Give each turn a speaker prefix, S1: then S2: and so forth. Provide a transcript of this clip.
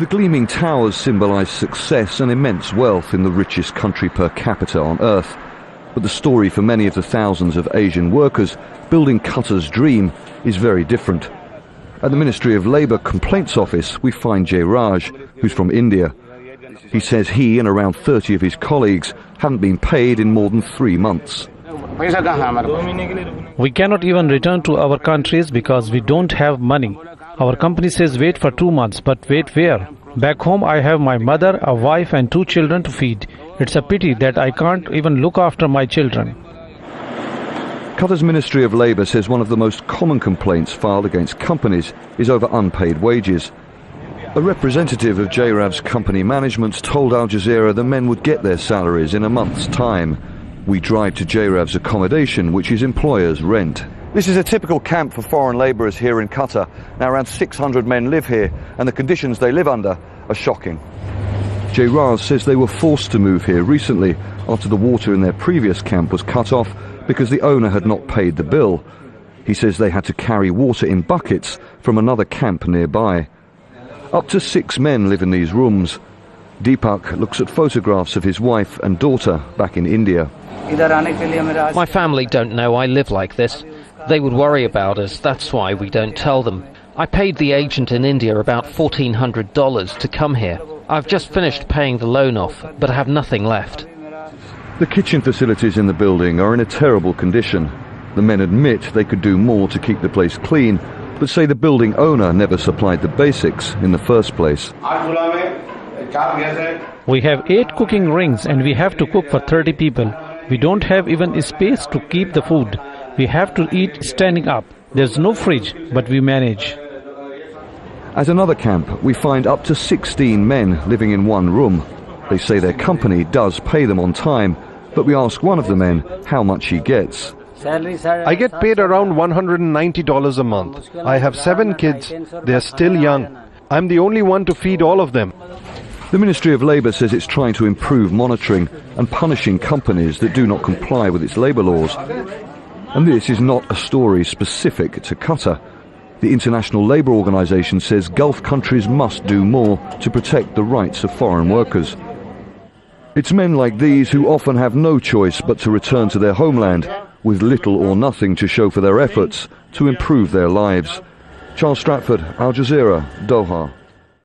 S1: The gleaming towers symbolise success and immense wealth in the richest country per capita on earth. But the story for many of the thousands of Asian workers building Qatar's dream is very different. At the Ministry of Labour Complaints Office, we find Jayraj, who's from India. He says he and around 30 of his colleagues haven't been paid in more than 3 months.
S2: We cannot even return to our countries because we don't have money. Our company says wait for 2 months, but wait where? Back home I have my mother, a wife and 2 children to feed. It's a pity that I can't even look after my children.
S1: Qatar's Ministry of Labour says one of the most common complaints filed against companies is over unpaid wages. A representative of Jayraj's company management told Al Jazeera the men would get their salaries in a month's time. We drive to Jayraj's accommodation, which his employers rent. This is a typical camp for foreign labourers here in Qatar. Now around 600 men live here, and the conditions they live under are shocking. Jayraj says they were forced to move here recently after the water in their previous camp was cut off because the owner had not paid the bill. He says they had to carry water in buckets from another camp nearby. Up to 6 men live in these rooms. Deepak looks at photographs of his wife and daughter back in India.
S3: My family don't know I live like this. They would worry about us, that's why we don't tell them. I paid the agent in India about $1,400 to come here. I've just finished paying the loan off, but I have nothing left.
S1: The kitchen facilities in the building are in a terrible condition. The men admit they could do more to keep the place clean, but say the building owner never supplied the basics in the first place.
S2: We have 8 cooking rings and we have to cook for 30 people. We don't have even space to keep the food. We have to eat standing up. There's no fridge, but we manage.
S1: At another camp, we find up to 16 men living in one room. They say their company does pay them on time, but we ask one of the men how much he gets.
S4: I get paid around $190 a month. I have 7 kids. They're still young. I'm the only one to feed all of them.
S1: The Ministry of Labour says it's trying to improve monitoring and punishing companies that do not comply with its labour laws. And this is not a story specific to Qatar. The International Labour Organization says Gulf countries must do more to protect the rights of foreign workers. It's men like these who often have no choice but to return to their homeland with little or nothing to show for their efforts to improve their lives. Charles Stratford, Al Jazeera, Doha.